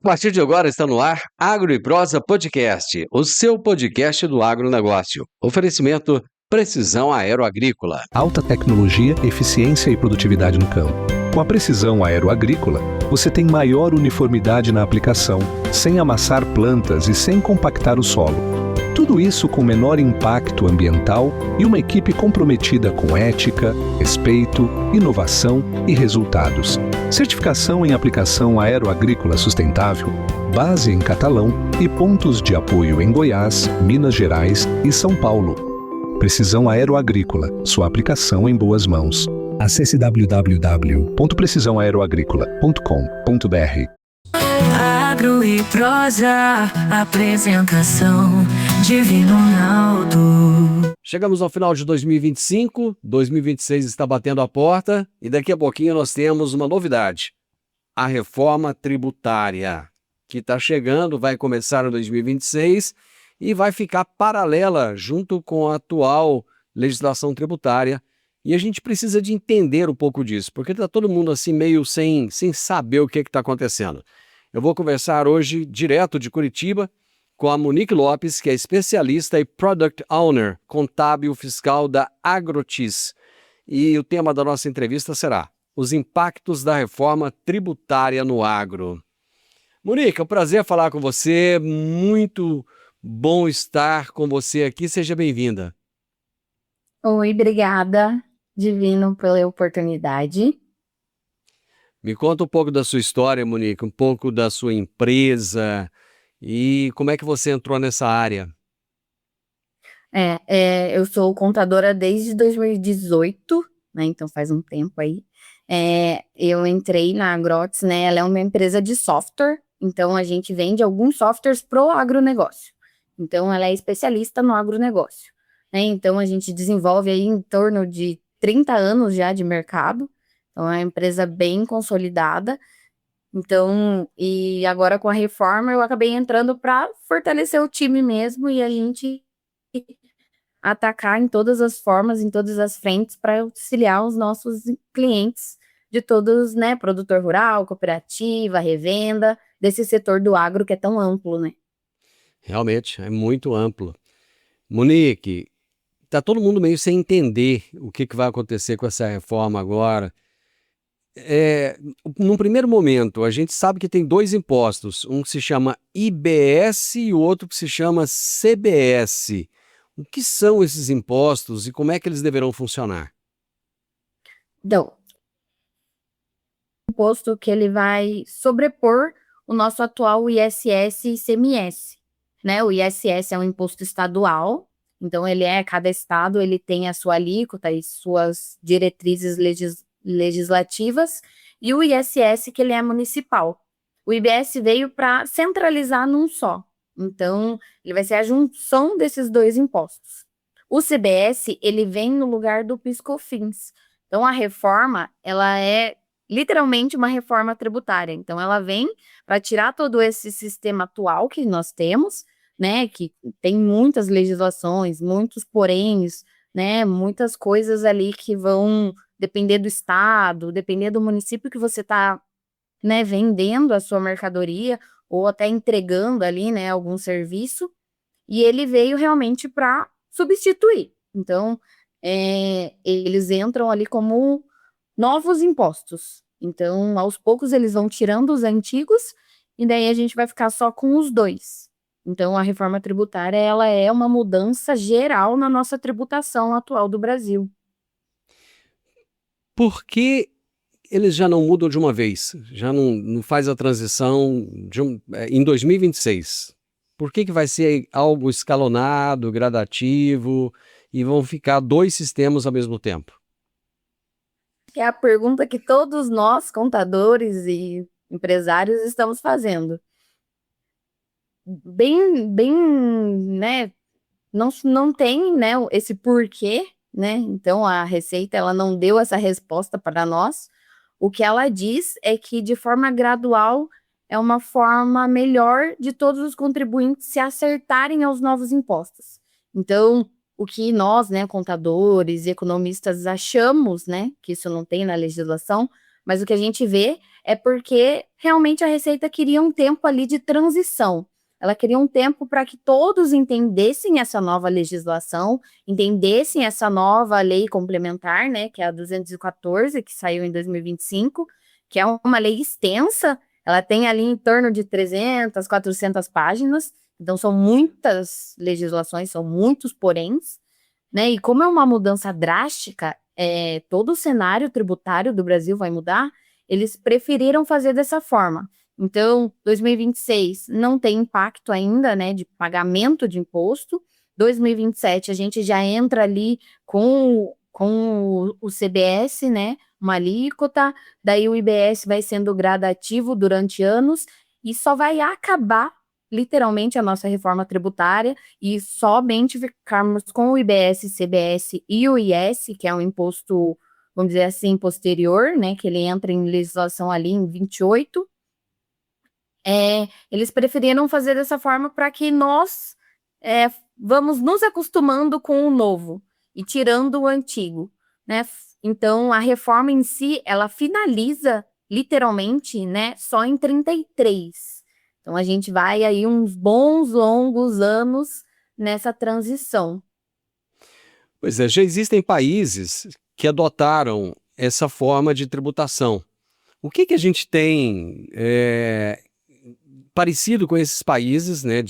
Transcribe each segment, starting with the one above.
A partir de agora está no ar Agro e Prosa Podcast, o seu podcast do agronegócio. Oferecimento Precisão Aeroagrícola. Alta tecnologia, eficiência e produtividade no campo. Com a Precisão Aeroagrícola, você tem maior uniformidade na aplicação, sem amassar plantas e sem compactar o solo. Tudo isso com menor impacto ambiental e uma equipe comprometida com ética, respeito, inovação e resultados. Certificação em aplicação aeroagrícola sustentável, base em Catalão e pontos de apoio em Goiás, Minas Gerais e São Paulo. Precisão Aeroagrícola, sua aplicação em boas mãos. Acesse www.precisãoaeroagrícola.com.br. Agro e Prosa, apresentação Divino Ronaldo. Chegamos ao final de 2025, 2026 está batendo a porta e daqui a pouquinho nós temos uma novidade. A reforma tributária, que está chegando, vai começar em 2026 e vai ficar paralela junto com a atual legislação tributária. E a gente precisa de entender um pouco disso, porque está todo mundo assim meio sem saber o que está acontecendo. Eu vou conversar hoje direto de Curitiba com a Monique Lopes, que é especialista e Product Owner contábil fiscal da Agrotis. E o tema da nossa entrevista será os impactos da reforma tributária no agro. Monique, é um prazer falar com você, muito bom estar com você aqui, seja bem-vinda. Oi, obrigada, Divino, pela oportunidade. Me conta um pouco da sua história, Monique, um pouco da sua empresa e como é que você entrou nessa área. Eu sou contadora desde 2018, né? Então faz um tempo aí. Eu entrei na Agrotis, né? Ela é uma empresa de software, então a gente vende alguns softwares pro agronegócio. Então ela é especialista no agronegócio, né? Então a gente desenvolve aí em torno de 30 anos já de mercado. Então, é uma empresa bem consolidada. Então, e agora com a reforma, eu acabei entrando para fortalecer o time mesmo e a gente atacar em todas as formas, em todas as frentes, para auxiliar os nossos clientes de todos, né? Produtor rural, cooperativa, revenda, desse setor do agro que é tão amplo, né? Realmente, é muito amplo. Monique, tá todo mundo meio sem entender o que vai acontecer com essa reforma agora. Num primeiro momento, a gente sabe que tem dois impostos, um que se chama IBS e o outro que se chama CBS. O que são esses impostos e como é que eles deverão funcionar? Então, imposto que ele vai sobrepor o nosso atual ISS e ICMS, né? O ISS é um imposto estadual, então cada estado ele tem a sua alíquota e suas diretrizes legislativas, e o ISS que ele é municipal. O IBS veio para centralizar num só, então ele vai ser a junção desses dois impostos. O CBS ele vem no lugar do PIS/COFINS. Então a reforma ela é literalmente uma reforma tributária. Então ela vem para tirar todo esse sistema atual que nós temos, né, que tem muitas legislações, muitos poréns, né, muitas coisas ali que vão depender do estado, depender do município que você está, né, vendendo a sua mercadoria ou até entregando ali, né, algum serviço. E ele veio realmente para substituir. Então, eles entram ali como novos impostos. Então, aos poucos eles vão tirando os antigos e daí a gente vai ficar só com os dois. Então, a reforma tributária, ela é uma mudança geral na nossa tributação atual do Brasil. Por que eles já não mudam de uma vez? Já não faz a transição em 2026? Por que vai ser algo escalonado, gradativo e vão ficar dois sistemas ao mesmo tempo? É a pergunta que todos nós, contadores e empresários, estamos fazendo. Bem, né? Não tem, né, esse porquê, né? Então a Receita ela não deu essa resposta para nós. O que ela diz é que de forma gradual é uma forma melhor de todos os contribuintes se acertarem aos novos impostos. Então, o que nós, né, contadores e economistas achamos, né, que isso não tem na legislação, mas o que a gente vê é porque realmente a Receita queria um tempo ali de transição. Ela queria um tempo para que todos entendessem essa nova legislação, entendessem essa nova lei complementar, né, que é a 214, que saiu em 2025, que é uma lei extensa, ela tem ali em torno de 300, 400 páginas, então são muitas legislações, são muitos poréns, né, e como é uma mudança drástica, todo o cenário tributário do Brasil vai mudar, eles preferiram fazer dessa forma. Então, 2026 não tem impacto ainda, né, de pagamento de imposto. 2027 a gente já entra ali com o CBS, né, uma alíquota, daí o IBS vai sendo gradativo durante anos e só vai acabar literalmente a nossa reforma tributária e somente ficarmos com o IBS, CBS e o IS, que é um imposto, vamos dizer assim, posterior, né, que ele entra em legislação ali em 28. Eles preferiram fazer dessa forma para que nós vamos nos acostumando com o novo e tirando o antigo, né? Então, a reforma em si, ela finaliza literalmente, né, só em 33. Então, a gente vai aí uns bons, longos anos nessa transição. Pois é, já existem países que adotaram essa forma de tributação. O que a gente tem parecido com esses países, né,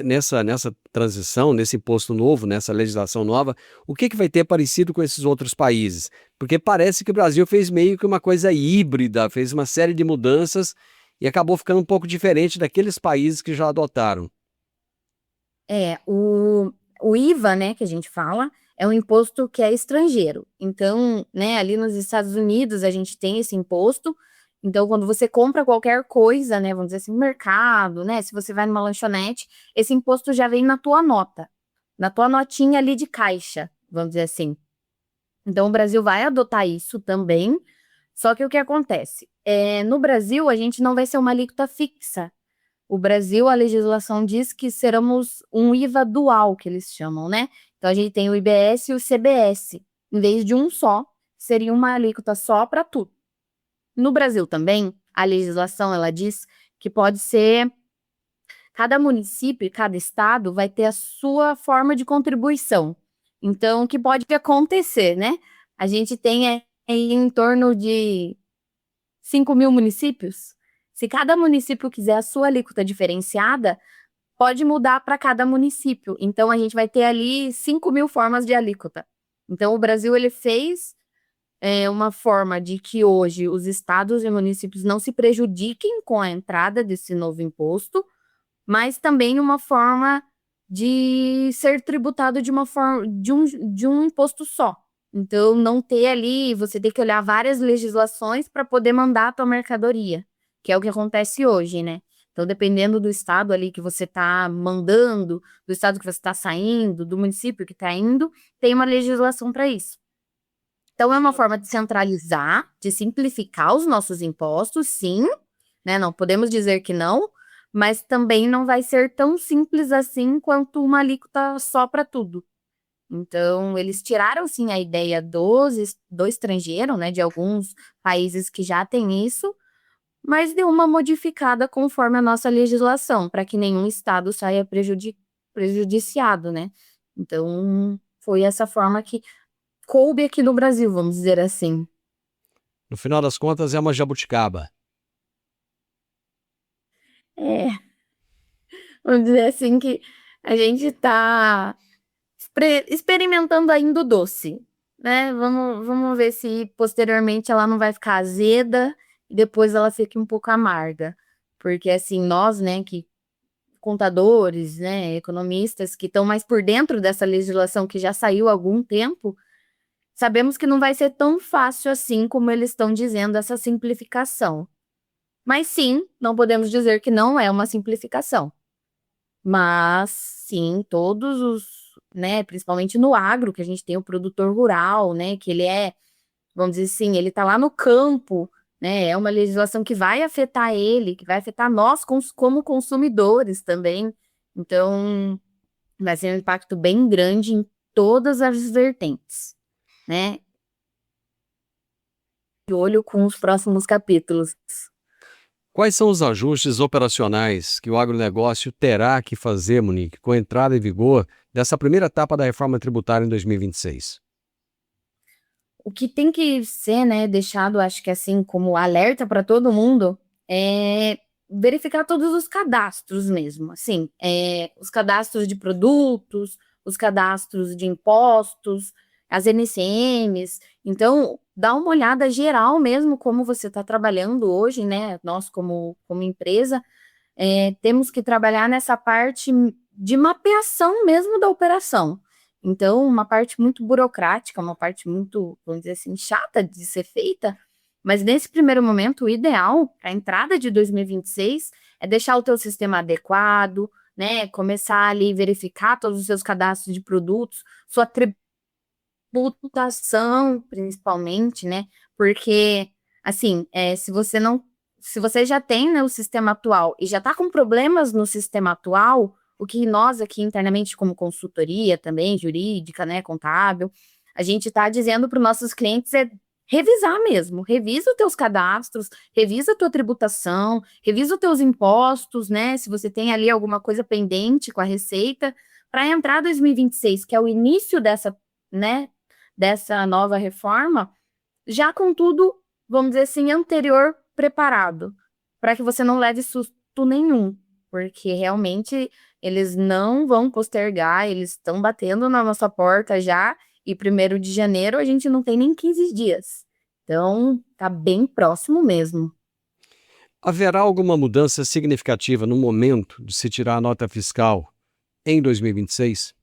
nessa transição, nesse imposto novo, nessa legislação nova? O que vai ter parecido com esses outros países? Porque parece que o Brasil fez meio que uma coisa híbrida, fez uma série de mudanças e acabou ficando um pouco diferente daqueles países que já adotaram. O IVA, né, que a gente fala, é um imposto que é estrangeiro. Então, né, ali nos Estados Unidos a gente tem esse imposto. Então, quando você compra qualquer coisa, né, vamos dizer assim, no mercado, né, se você vai numa lanchonete, esse imposto já vem na tua nota, na tua notinha ali de caixa, vamos dizer assim. Então, o Brasil vai adotar isso também. Só que o que acontece? No Brasil, a gente não vai ser uma alíquota fixa. O Brasil, a legislação diz que seremos um IVA dual, que eles chamam, né? Então, a gente tem o IBS e o CBS. Em vez de um só, seria uma alíquota só para tudo. No Brasil também, a legislação, ela diz que pode ser... Cada município e cada estado vai ter a sua forma de contribuição. Então, o que pode acontecer, né? A gente tem aí em torno de 5.000 municípios. Se cada município quiser a sua alíquota diferenciada, pode mudar para cada município. Então, a gente vai ter ali 5.000 formas de alíquota. Então, o Brasil ele fez uma forma de que hoje os estados e municípios não se prejudiquem com a entrada desse novo imposto, mas também uma forma de ser tributado de uma forma de um imposto só. Então, não ter ali, você tem que olhar várias legislações para poder mandar a tua mercadoria, que é o que acontece hoje, né? Então, dependendo do estado ali que você está mandando, do estado que você está saindo, do município que está indo, tem uma legislação para isso. Então, é uma forma de centralizar, de simplificar os nossos impostos, sim, né? Não podemos dizer que não, mas também não vai ser tão simples assim quanto uma alíquota só para tudo. Então, eles tiraram, sim, a ideia do estrangeiro, né, de alguns países que já têm isso, mas deu uma modificada conforme a nossa legislação, para que nenhum estado saia prejudiciado, né? Então, foi essa forma que coube aqui no Brasil, vamos dizer assim. No final das contas, é uma jabuticaba. É, vamos dizer assim que a gente está experimentando ainda o doce, né? Vamos ver se posteriormente ela não vai ficar azeda e depois ela fique um pouco amarga. Porque assim, nós, né, que contadores, né, economistas que estão mais por dentro dessa legislação que já saiu há algum tempo, sabemos que não vai ser tão fácil assim como eles estão dizendo essa simplificação. Mas sim, não podemos dizer que não é uma simplificação. Mas sim, todos os, né, principalmente no agro, que a gente tem o produtor rural, né, que ele vamos dizer assim, ele está lá no campo, né, é uma legislação que vai afetar ele, que vai afetar nós como consumidores também. Então, vai ser um impacto bem grande em todas as vertentes, né? olho com os próximos capítulos. Quais são os ajustes operacionais que o agronegócio terá que fazer, Monique, com a entrada em vigor dessa primeira etapa da reforma tributária em 2026? O que tem que ser, né, deixado, acho que assim, como alerta para todo mundo, é verificar todos os cadastros mesmo, assim, os cadastros de produtos, os cadastros de impostos, as NCMs. Então, dá uma olhada geral mesmo como você está trabalhando hoje, né? Nós, como empresa, temos que trabalhar nessa parte de mapeação mesmo da operação. Então, uma parte muito burocrática, uma parte muito, vamos dizer assim, chata de ser feita, mas nesse primeiro momento, o ideal, a entrada de 2026, é deixar o teu sistema adequado, né? Começar ali verificar todos os seus cadastros de produtos, sua tributação, principalmente, né? Porque, assim, se você já tem, né, o sistema atual e já está com problemas no sistema atual, o que nós aqui internamente, como consultoria também, jurídica, né, contábil, a gente está dizendo para os nossos clientes é revisar mesmo, revisa os teus cadastros, revisa a tua tributação, revisa os teus impostos, né, se você tem ali alguma coisa pendente com a Receita, para entrar 2026, que é o início dessa, né, dessa nova reforma, já com tudo, vamos dizer assim, anterior preparado, para que você não leve susto nenhum, porque realmente eles não vão postergar, eles estão batendo na nossa porta já, e 1º de janeiro a gente não tem nem 15 dias. Então, tá bem próximo mesmo. Haverá alguma mudança significativa no momento de se tirar a nota fiscal em 2026?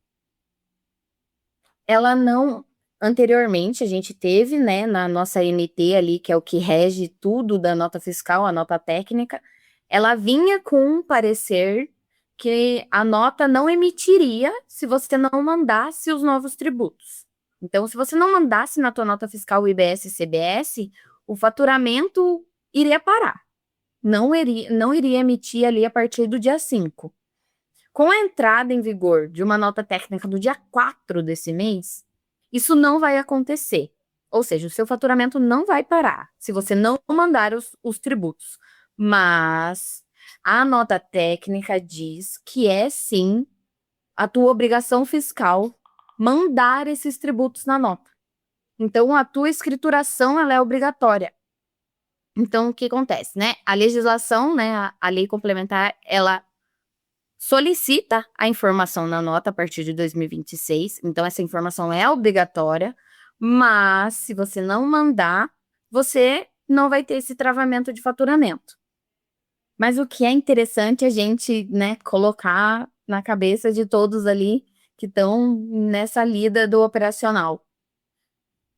Ela não. Anteriormente, a gente teve, né, na nossa NT ali, que é o que rege tudo da nota fiscal, a nota técnica, ela vinha com um parecer que a nota não emitiria se você não mandasse os novos tributos. Então, se você não mandasse na tua nota fiscal o IBS e CBS, o faturamento iria parar. Não iria emitir ali a partir do dia 5. Com a entrada em vigor de uma nota técnica do dia 4 desse mês, isso não vai acontecer. Ou seja, o seu faturamento não vai parar se você não mandar os tributos. Mas a nota técnica diz que é sim a tua obrigação fiscal mandar esses tributos na nota. Então, a tua escrituração ela é obrigatória. Então, o que acontece, né? A legislação, né, a lei complementar, ela solicita a informação na nota a partir de 2026, então essa informação é obrigatória, mas se você não mandar, você não vai ter esse travamento de faturamento. Mas o que é interessante a gente, né, colocar na cabeça de todos ali que estão nessa lida do operacional.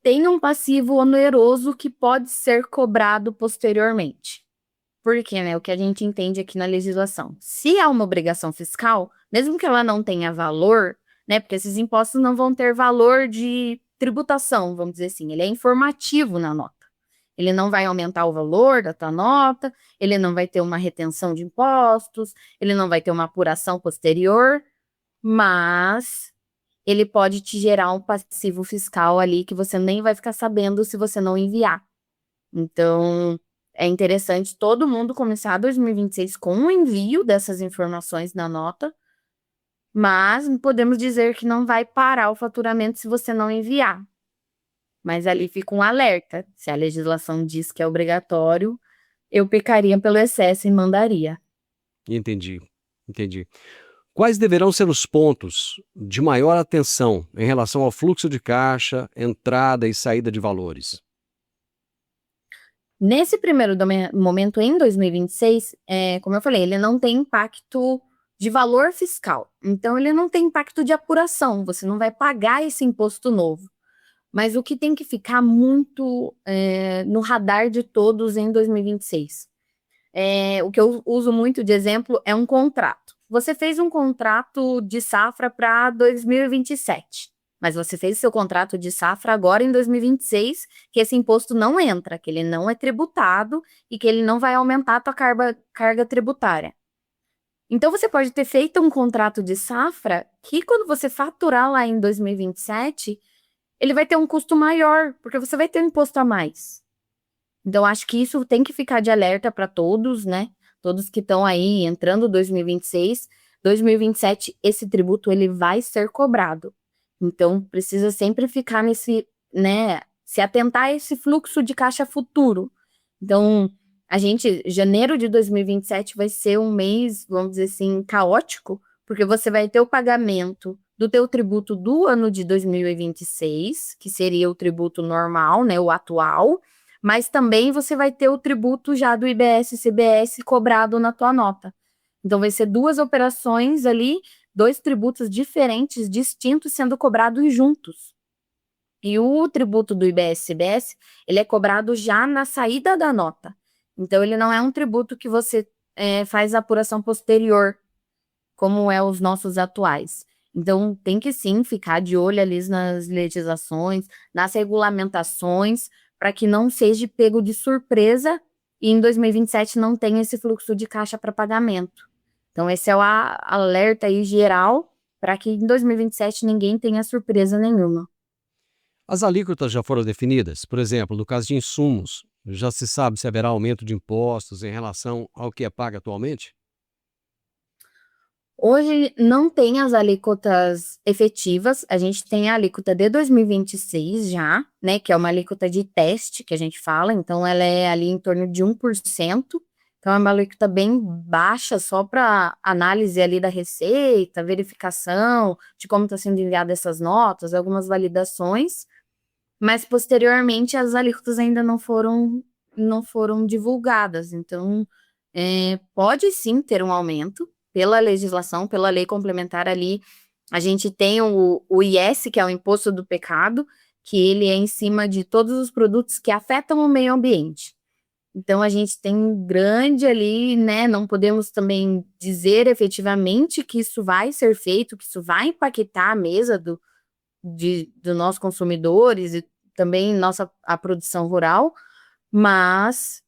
Tem um passivo oneroso que pode ser cobrado posteriormente. Porque, né, o que a gente entende aqui na legislação, se há uma obrigação fiscal, mesmo que ela não tenha valor, né, porque esses impostos não vão ter valor de tributação, vamos dizer assim, ele é informativo na nota. Ele não vai aumentar o valor da tua nota, ele não vai ter uma retenção de impostos, ele não vai ter uma apuração posterior, mas ele pode te gerar um passivo fiscal ali que você nem vai ficar sabendo se você não enviar. Então, é interessante todo mundo começar 2026 com o envio dessas informações na nota, mas podemos dizer que não vai parar o faturamento se você não enviar. Mas ali fica um alerta. Se a legislação diz que é obrigatório, eu pecaria pelo excesso e mandaria. Entendi. Quais deverão ser os pontos de maior atenção em relação ao fluxo de caixa, entrada e saída de valores? Nesse primeiro momento, em 2026, como eu falei, ele não tem impacto de valor fiscal. Então, ele não tem impacto de apuração. Você não vai pagar esse imposto novo. Mas o que tem que ficar muito no radar de todos em 2026? O que eu uso muito de exemplo é um contrato. Você fez um contrato de safra para 2027, mas você fez seu contrato de safra agora em 2026, que esse imposto não entra, que ele não é tributado e que ele não vai aumentar a tua carga tributária. Então, você pode ter feito um contrato de safra que, quando você faturar lá em 2027, ele vai ter um custo maior, porque você vai ter um imposto a mais. Então, acho que isso tem que ficar de alerta para todos, né? Todos que estão aí entrando 2026, 2027, esse tributo ele vai ser cobrado. Então, precisa sempre ficar nesse, né? Se atentar a esse fluxo de caixa futuro. Então, janeiro de 2027 vai ser um mês, vamos dizer assim, caótico, porque você vai ter o pagamento do teu tributo do ano de 2026, que seria o tributo normal, né? O atual. Mas também você vai ter o tributo já do IBS e CBS cobrado na tua nota. Então vai ser 2 operações ali, 2 tributos diferentes, distintos, sendo cobrados juntos. E o tributo do IBS e CBS, ele é cobrado já na saída da nota. Então ele não é um tributo que você faz a apuração posterior, como é os nossos atuais. Então tem que sim ficar de olho ali nas legislações, nas regulamentações, para que não seja pego de surpresa e em 2027 não tenha esse fluxo de caixa para pagamento. Então, esse é o alerta aí geral para que em 2027 ninguém tenha surpresa nenhuma. As alíquotas já foram definidas? Por exemplo, no caso de insumos, já se sabe se haverá aumento de impostos em relação ao que é pago atualmente? Hoje não tem as alíquotas efetivas, a gente tem a alíquota de 2026 já, né, que é uma alíquota de teste que a gente fala, então ela é ali em torno de 1%, então é uma alíquota bem baixa só para análise ali da receita, verificação de como está sendo enviada essas notas, algumas validações, mas posteriormente as alíquotas ainda não foram divulgadas, então pode sim ter um aumento pela legislação, pela lei complementar ali. A gente tem o IS, que é o Imposto do Pecado, que ele é em cima de todos os produtos que afetam o meio ambiente. Então, a gente tem grande ali, né? Não podemos também dizer efetivamente que isso vai ser feito, que isso vai impactar a mesa do nossos consumidores e também a produção rural, mas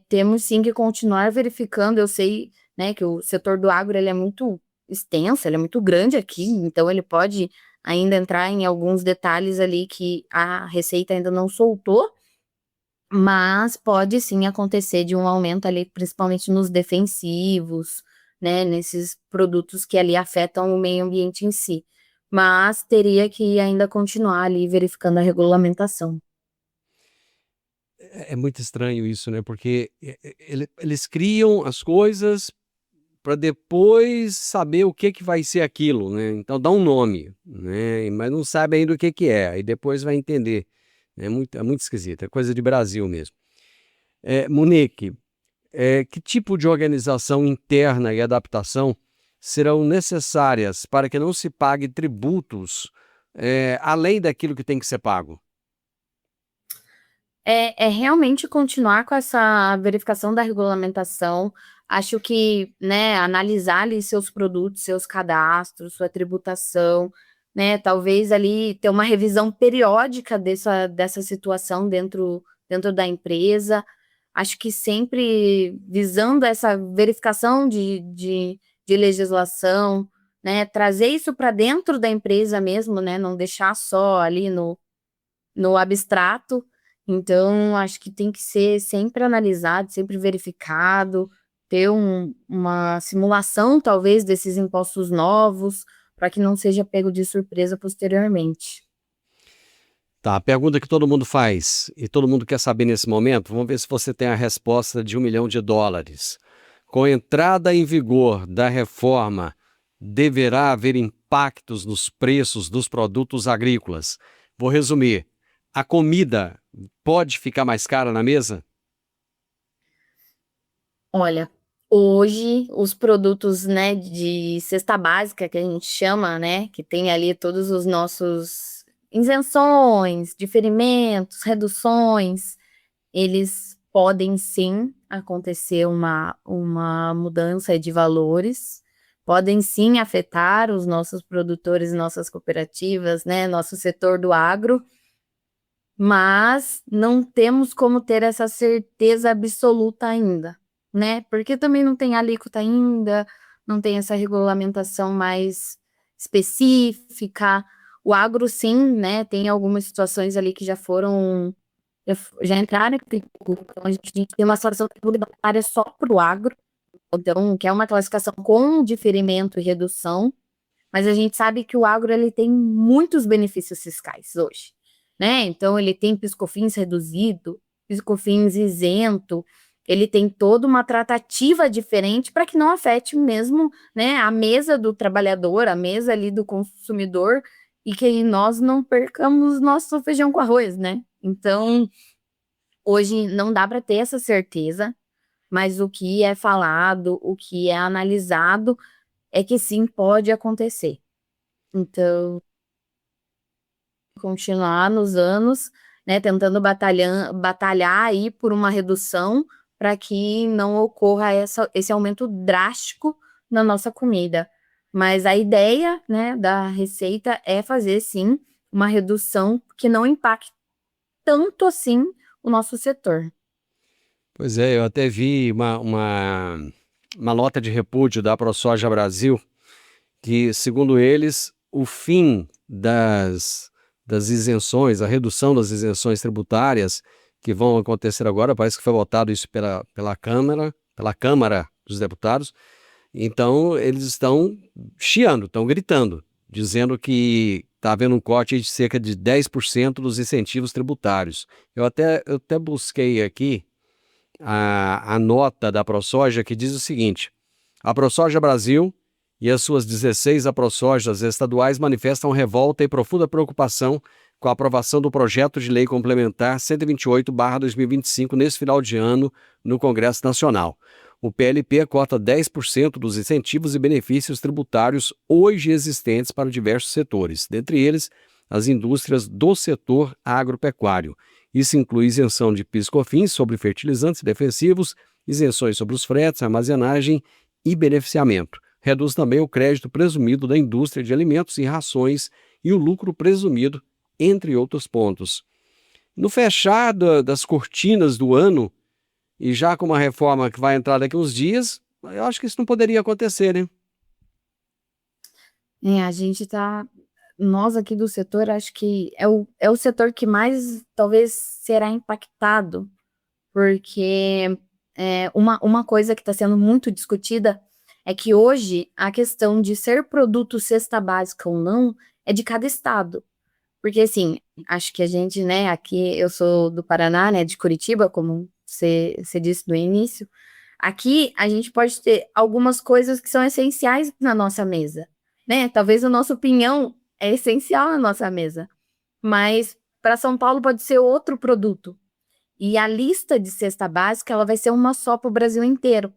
temos sim que continuar verificando. Eu sei, né, que o setor do agro ele é muito extenso, ele é muito grande aqui, então ele pode ainda entrar em alguns detalhes ali que a Receita ainda não soltou, mas pode sim acontecer de um aumento ali, principalmente nos defensivos, né, nesses produtos que ali afetam o meio ambiente em si. Mas teria que ainda continuar ali verificando a regulamentação. É muito estranho isso, né? Porque eles criam as coisas para depois saber o que vai ser aquilo, né? Então dá um nome, né? Mas não sabe ainda o que é. Aí depois vai entender. É muito esquisito, é coisa de Brasil mesmo. Monique, que tipo de organização interna e adaptação serão necessárias para que não se pague tributos além daquilo que tem que ser pago? É realmente continuar com essa verificação da regulamentação. Acho que, né, analisar ali seus produtos, seus cadastros, sua tributação, né, talvez ali ter uma revisão periódica dessa situação dentro da empresa. Acho que sempre visando essa verificação de legislação, né, trazer isso para dentro da empresa mesmo, né, não deixar só ali no abstrato. Então, acho que tem que ser sempre analisado, sempre verificado, ter uma simulação, talvez, desses impostos novos, para que não seja pego de surpresa posteriormente. Tá, a pergunta que todo mundo faz e todo mundo quer saber nesse momento, vamos ver se você tem a resposta de $1 milhão. Com a entrada em vigor da reforma, deverá haver impactos nos preços dos produtos agrícolas. Vou resumir. A comida pode ficar mais cara na mesa? Olha, hoje os produtos, né, de cesta básica que a gente chama, né, que tem ali todos os nossos isenções, diferimentos, reduções, eles podem sim acontecer uma mudança de valores, podem sim afetar os nossos produtores, nossas cooperativas, né, nosso setor do agro, mas não temos como ter essa certeza absoluta ainda, né? Porque também não tem alíquota ainda, não tem essa regulamentação mais específica. O agro, sim, né? Tem algumas situações ali que já foram já entraram em agricultura, então a gente tem uma situação tributária só para o agro, então, que é uma classificação com diferimento e redução, mas a gente sabe que o agro ele tem muitos benefícios fiscais hoje, né? Então, ele tem PIS/COFINS reduzido, PIS/COFINS isento, ele tem toda uma tratativa diferente para que não afete mesmo, né, a mesa do trabalhador, a mesa ali do consumidor, e que nós não percamos nosso feijão com arroz, né? Então, hoje não dá para ter essa certeza, mas o que é falado, o que é analisado, é que sim, pode acontecer. Então, continuar nos anos, né, tentando batalhar aí por uma redução para que não ocorra esse aumento drástico na nossa comida. Mas a ideia, né, da Receita é fazer, sim, uma redução que não impacte tanto assim o nosso setor. Pois é, eu até vi uma nota de repúdio da ProSoja Brasil, que, segundo eles, o fim das isenções, a redução das isenções tributárias que vão acontecer agora, parece que foi votado isso pela Câmara dos Deputados, então eles estão chiando, estão gritando, dizendo que está havendo um corte de cerca de 10% dos incentivos tributários. Eu até busquei aqui a nota da ProSoja, que diz o seguinte: a ProSoja Brasil e as suas 16 aprosojas estaduais manifestam revolta e profunda preocupação com a aprovação do projeto de lei complementar 128/2025 nesse final de ano no Congresso Nacional. O PLP corta 10% dos incentivos e benefícios tributários hoje existentes para diversos setores, dentre eles as indústrias do setor agropecuário. Isso inclui isenção de PIS/COFINS sobre fertilizantes defensivos, isenções sobre os fretes, armazenagem e beneficiamento. Reduz também o crédito presumido da indústria de alimentos e rações e o lucro presumido, entre outros pontos. No fechar das cortinas do ano, e já com uma reforma que vai entrar daqui a uns dias, eu acho que isso não poderia acontecer, né? A gente tá. Nós aqui do setor, acho que é o setor que mais talvez será impactado, porque uma coisa que está sendo muito discutida é que hoje a questão de ser produto cesta básica ou não é de cada estado. Porque, assim, acho que a gente, né, aqui eu sou do Paraná, né, de Curitiba, como você disse no início. Aqui a gente pode ter algumas coisas que são essenciais na nossa mesa, né? Talvez o nosso pinhão é essencial na nossa mesa, mas para São Paulo pode ser outro produto. E a lista de cesta básica, ela vai ser uma só para o Brasil inteiro.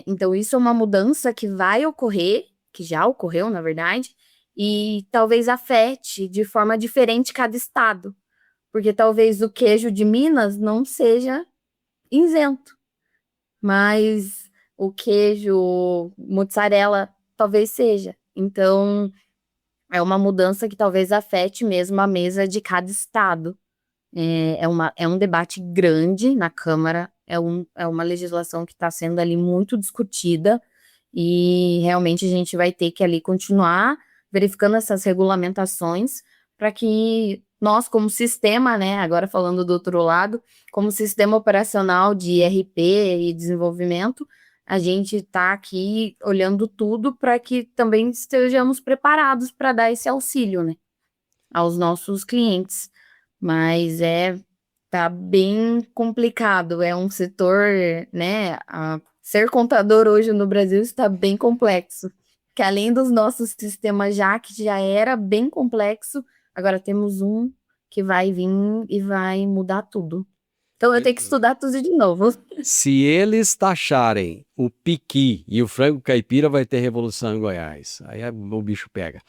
Então, isso é uma mudança que vai ocorrer, que já ocorreu, na verdade, e talvez afete de forma diferente cada estado, porque talvez o queijo de Minas não seja isento, mas o queijo mozzarella talvez seja. Então, é uma mudança que talvez afete mesmo a mesa de cada estado. É um debate grande na Câmara, é uma legislação que está sendo ali muito discutida, e realmente a gente vai ter que ali continuar verificando essas regulamentações para que nós, como sistema, né, agora falando do outro lado, como sistema operacional de RP e desenvolvimento, a gente está aqui olhando tudo para que também estejamos preparados para dar esse auxílio, né, aos nossos clientes. Mas tá bem complicado, é um setor, né, ser contador hoje no Brasil está bem complexo, que além dos nossos sistemas que já era bem complexo, agora temos um que vai vir e vai mudar tudo. Então eu tenho que estudar tudo de novo. Se eles taxarem o piqui e o frango caipira, vai ter revolução em Goiás. Aí o bicho pega.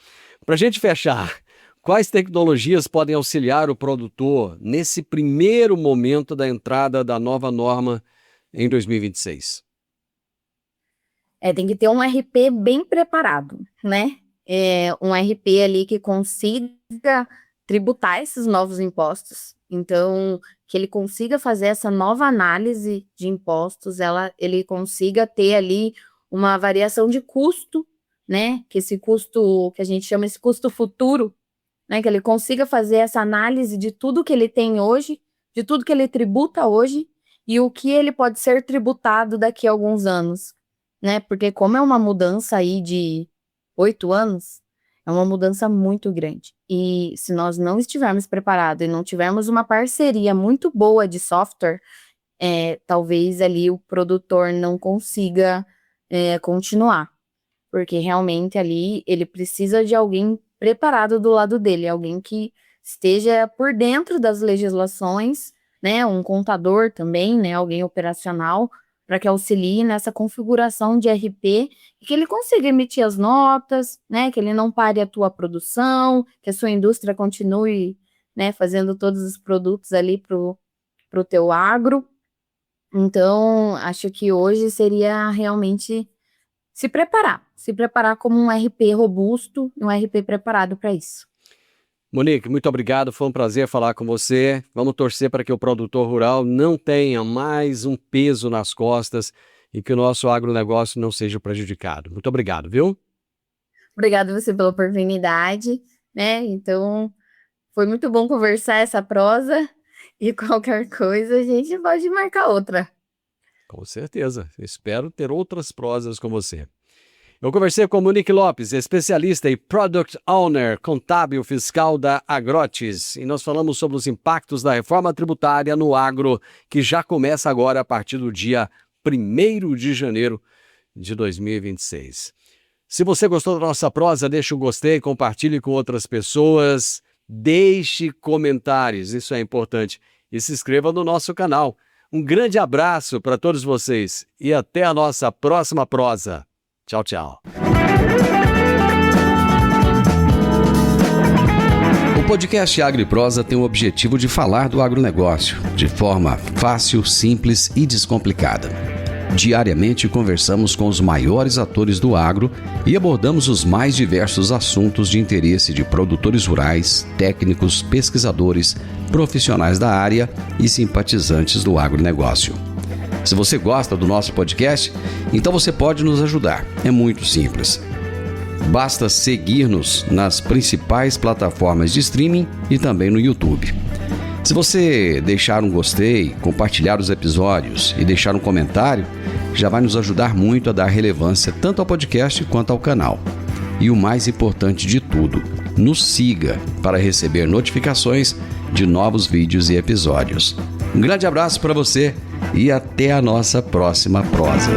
Para a gente fechar, quais tecnologias podem auxiliar o produtor nesse primeiro momento da entrada da nova norma em 2026? Tem que ter um RP bem preparado, né? Um RP ali que consiga tributar esses novos impostos. Então, que ele consiga fazer essa nova análise de impostos, ele consiga ter ali uma variação de custo, né? Que esse custo, que a gente chama esse custo futuro, né? Que ele consiga fazer essa análise de tudo que ele tem hoje, de tudo que ele tributa hoje e o que ele pode ser tributado daqui a alguns anos, né? Porque como é uma mudança aí de 8 anos, é uma mudança muito grande. E se nós não estivermos preparados e não tivermos uma parceria muito boa de software, talvez ali o produtor não consiga continuar. Porque realmente ali ele precisa de alguém preparado do lado dele, alguém que esteja por dentro das legislações, né? Um contador também, né? Alguém operacional, para que auxilie nessa configuração de RP e que ele consiga emitir as notas, né? Que ele não pare a tua produção, que a sua indústria continue, né? Fazendo todos os produtos ali pro teu agro. Então, acho que hoje seria realmente se preparar como um RP robusto, um RP preparado para isso. Monique, muito obrigado, foi um prazer falar com você. Vamos torcer para que o produtor rural não tenha mais um peso nas costas e que o nosso agronegócio não seja prejudicado. Muito obrigado, viu? Obrigada a você pela oportunidade, né? Então, foi muito bom conversar essa prosa e qualquer coisa a gente pode marcar outra. Com certeza, espero ter outras prosas com você. Eu conversei com Monique Lopes, especialista e Product Owner contábil fiscal da Agrotis, e nós falamos sobre os impactos da reforma tributária no agro, que já começa agora a partir do dia 1º de janeiro de 2026. Se você gostou da nossa prosa, deixe um gostei, compartilhe com outras pessoas, deixe comentários, isso é importante, e se inscreva no nosso canal. Um grande abraço para todos vocês e até a nossa próxima prosa. Tchau, tchau. O podcast Agro e Prosa tem o objetivo de falar do agronegócio de forma fácil, simples e descomplicada. Diariamente conversamos com os maiores atores do agro e abordamos os mais diversos assuntos de interesse de produtores rurais, técnicos, pesquisadores, profissionais da área e simpatizantes do agronegócio. Se você gosta do nosso podcast, então você pode nos ajudar. É muito simples. Basta seguir-nos nas principais plataformas de streaming e também no YouTube. Se você deixar um gostei, compartilhar os episódios e deixar um comentário, já vai nos ajudar muito a dar relevância tanto ao podcast quanto ao canal. E o mais importante de tudo, nos siga para receber notificações de novos vídeos e episódios. Um grande abraço para você e até a nossa próxima prosa.